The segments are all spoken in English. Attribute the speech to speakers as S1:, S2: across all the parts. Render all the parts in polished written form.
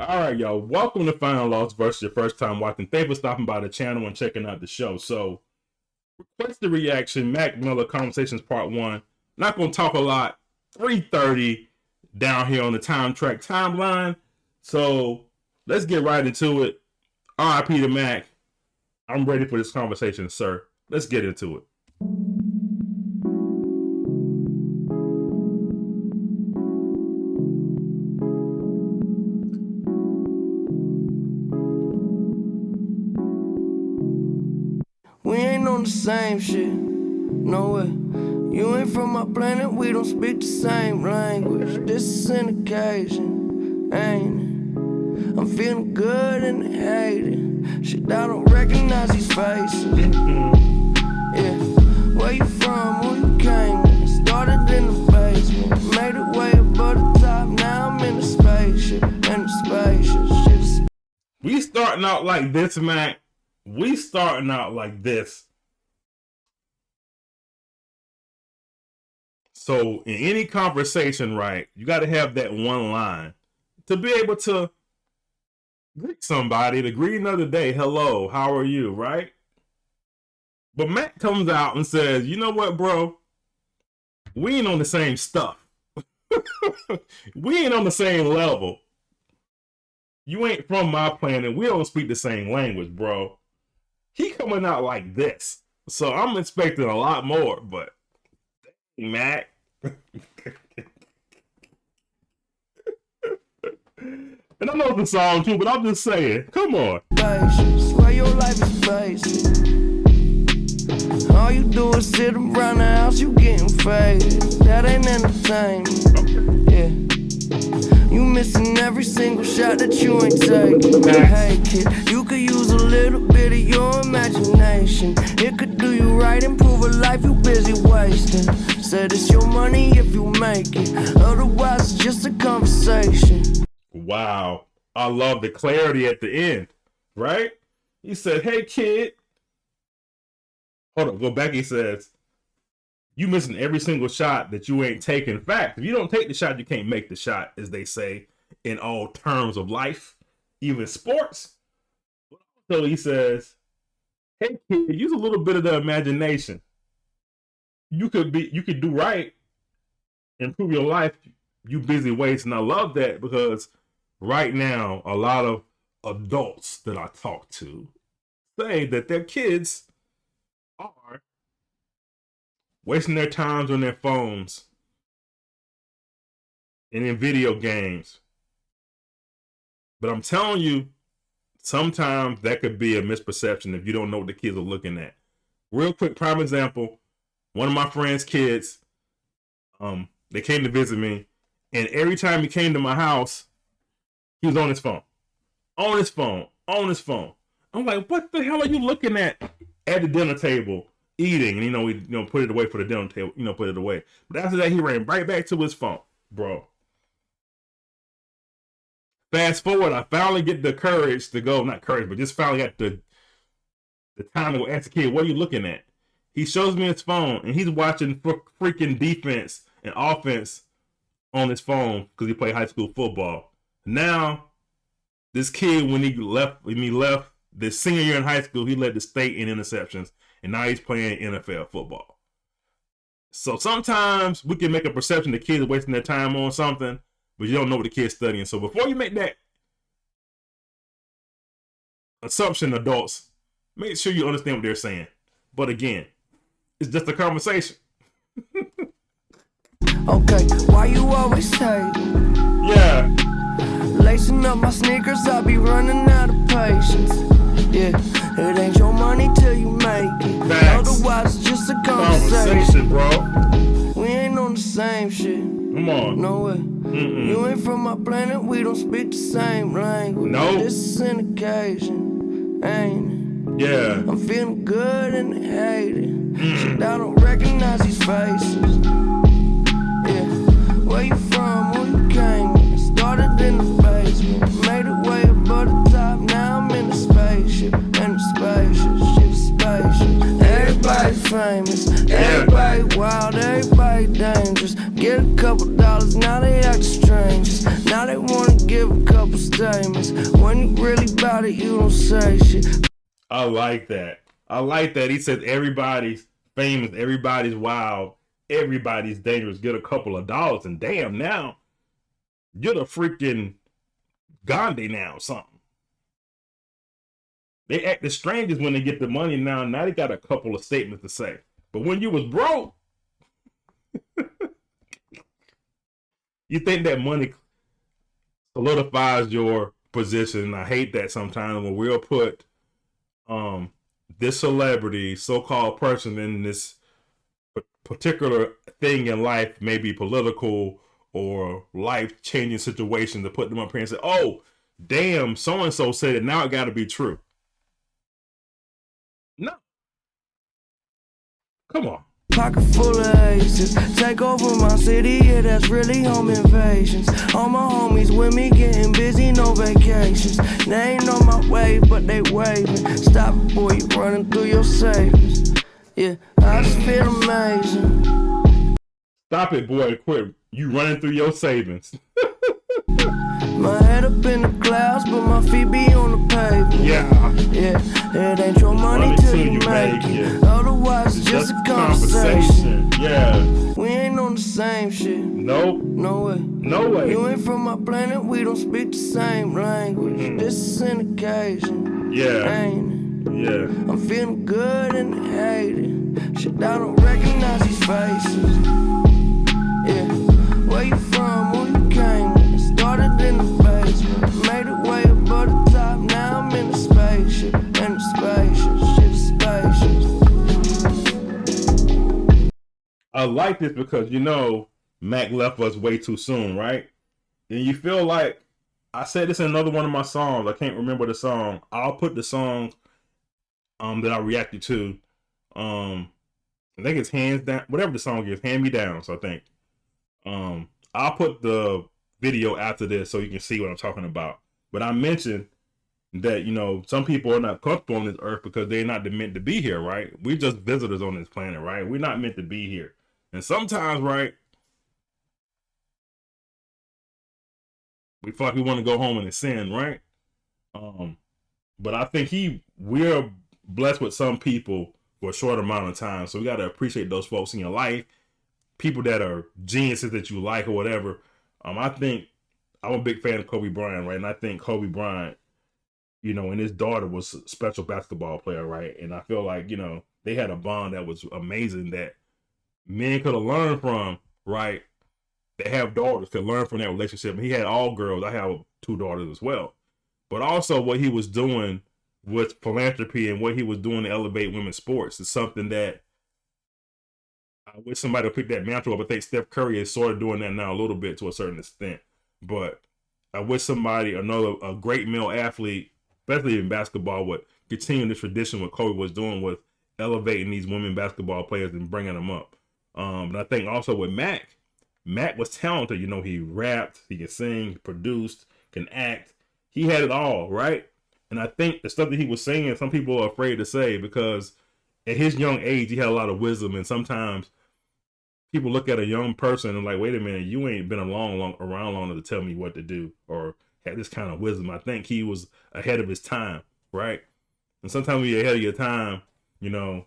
S1: All right, y'all. Welcome to Final Loss versus your first time watching. Thanks for stopping by the channel and checking out the show. So, request the reaction. Mac Miller Conversations Part 1. Not going to talk a lot. 3:30 down here on the Time Track timeline. So, let's get right into it. RIP to Mac. I'm ready for this conversation, sir. Let's get into it.
S2: We ain't on the same shit, no way. You ain't from my planet, we don't speak the same language. This is an occasion, ain't it? I'm feeling good and hating. Shit, I don't recognize these faces. Yeah, where you from, who you came with? Started in the basement, made it way above the top. Now I'm in the spaceship, Shit,
S1: we starting out like this, Mac. We starting out like this. So in any conversation, right, you got to have that one line to be able to greet somebody, to greet another day. Hello, how are you, right? But Matt comes out and says, you know what, bro? We ain't on the same stuff. We ain't on the same level. You ain't from my planet. We don't speak the same language, bro. He coming out like this. So I'm expecting a lot more, but Mac. And I know the song too, but I'm just saying, come on.
S2: Swear your life is basic. All you do is sit around the house, you getting faded. That ain't entertainment. Yeah. You missing every single shot that you ain't taking. Hey kid, you could use a little bit of your imagination. It could do you right, improve a life you busy wasting. Said it's your money if you make it, otherwise it's just a conversation.
S1: Wow, I love the clarity at the end, right? He said, hey kid. Hold on, go back. He says, you missing every single shot that you ain't taking. In fact, if you don't take the shot, you can't make the shot, as they say in all terms of life, even sports. So he says, hey kid, use a little bit of the imagination. You could do right, improve your life. You busy wasting. I love that, because right now a lot of adults that I talk to say that their kids are wasting their times on their phones and in video games. But I'm telling you, sometimes that could be a misperception if you don't know what the kids are looking at. Real quick, prime example, one of my friend's kids, they came to visit me, and every time he came to my house, he was on his phone. On his phone. On his phone. I'm like, what the hell are you looking at the dinner table? Eating, and we put it away for the dinner table, put it away. But after that, he ran right back to his phone, bro. Fast forward, I finally get the courage to go, not courage, but just finally got the time to go ask the kid, what are you looking at? He shows me his phone, and he's watching freaking defense and offense on his phone because he played high school football. Now, this kid, when he left this senior year in high school, he led the state in interceptions. And now he's playing NFL football. So sometimes we can make a perception the kids are wasting their time on something, but you don't know what the kid's studying. So before you make that assumption, adults, make sure you understand what they're saying. But again, it's just a conversation.
S2: Okay, why you always hate?
S1: Yeah.
S2: Lacing up my sneakers, I'll be running out of patience. Yeah, it ain't your money till you make it.
S1: Facts.
S2: Otherwise, it's just a conversation,
S1: bro.
S2: We ain't on the same shit.
S1: Come on.
S2: No way. You ain't from my planet, we don't speak the same language.
S1: No.
S2: This is an occasion, ain't it?
S1: Yeah.
S2: I'm feeling good and hating. Shit, I don't recognize these faces. Yeah, where you from, who you came with? Started in the basement, made it way above the top. Now I'm in the spaceship, shit is spaceship. Everybody famous, everybody wild, everybody dangerous. Get a couple dollars, now they act strangers. Now they wanna give a couple statements. When you really bout it, you don't say shit.
S1: I like that. I like that. He said everybody's famous, everybody's wild, everybody's dangerous. Get a couple of dollars, and damn, now you're the freaking Gandhi now or something. They act the strangest when they get the money now. Now they got a couple of statements to say. But when you was broke, you think that money solidifies your position. I hate that sometimes when we'll put this celebrity, so-called person in this particular thing in life, maybe political or life-changing situation, to put them up here and say, oh, damn, so-and-so said it, now it got to be true. No. Come on.
S2: Pocket full of aces, take over my city, yeah, that's really home invasions. All my homies with me getting busy, no vacations. They ain't on my wave, but they waving. Stop it, boy, you running through your savings. Yeah, I just feel amazing.
S1: Stop it, boy, quit. You running through your savings.
S2: My head up in the clouds, but my feet be on the pavement. Yeah, it ain't your money till you make it. Otherwise, it's just a conversation.
S1: Yeah.
S2: We ain't on the same shit.
S1: Nope.
S2: No way.
S1: No way.
S2: You ain't from my planet, we don't speak the same language. This is an occasion.
S1: Yeah.
S2: Ain't it?
S1: Yeah.
S2: I'm feeling good and hated. Shit, I don't recognize these faces. Yeah. Where you from? Who you came with? Started in the basement, made it way above the top. Now I'm in the spaceship, in the spaceship,
S1: I like this because, you know, Mac left us way too soon, right? And you feel like, I said this in another one of my songs, I can't remember the song. I'll put the song that I reacted to. I think it's Hands Down, whatever the song is, Hand Me Down, so I think. I'll put the video after this so you can see what I'm talking about. But I mentioned that, you know, some people are not comfortable on this earth because they're not meant to be here, right? We're just visitors on this planet, right? We're not meant to be here. And sometimes, right, we feel like we want to go home and sin, right? But I think we're blessed with some people for a short amount of time. So we got to appreciate those folks in your life, people that are geniuses that you like or whatever. I think I'm a big fan of Kobe Bryant, right? And I think Kobe Bryant, you know, and his daughter was a special basketball player, right? And I feel like, you know, they had a bond that was amazing that men could have learned from, right? They have daughters, could learn from that relationship. And he had all girls. I have 2 daughters as well. But also what he was doing with philanthropy and what he was doing to elevate women's sports is something that I wish somebody would pick that mantle up. I think Steph Curry is sort of doing that now a little bit to a certain extent. But I wish somebody, a great male athlete, especially in basketball, would continue the tradition what Kobe was doing with elevating these women basketball players and bringing them up. And I think also with Mac was talented. You know, he rapped, he can sing, produced, can act. He had it all, right? And I think the stuff that he was saying, some people are afraid to say because at his young age, he had a lot of wisdom. And sometimes people look at a young person and like, wait a minute, you ain't been around long enough to tell me what to do or have this kind of wisdom. I think he was ahead of his time, right? And sometimes when you're ahead of your time, you know,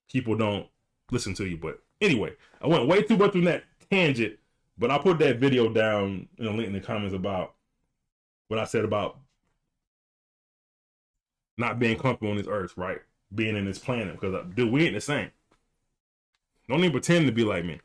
S1: people don't listen to you. But anyway, I went way too much on that tangent, but I'll put that video down in a link in the comments about what I said about not being comfortable on this earth, right? Being in this planet, because dude, we ain't the same. Don't even pretend to be like me.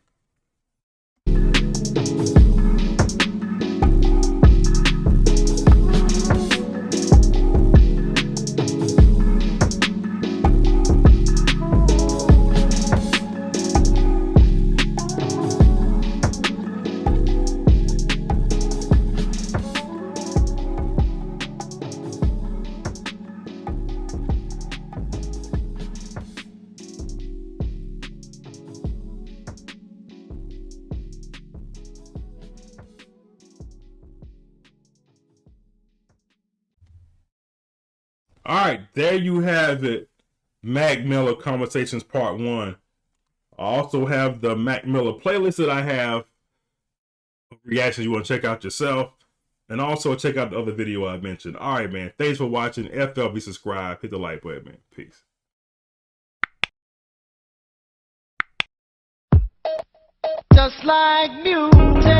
S1: All right, there you have it. Mac Miller Conversations Part 1. I also have the Mac Miller playlist that I have, reactions you want to check out yourself. And also check out the other video I mentioned. All right, man. Thanks for watching. FLB, subscribe. Hit the like button, man. Peace.
S3: Just like music.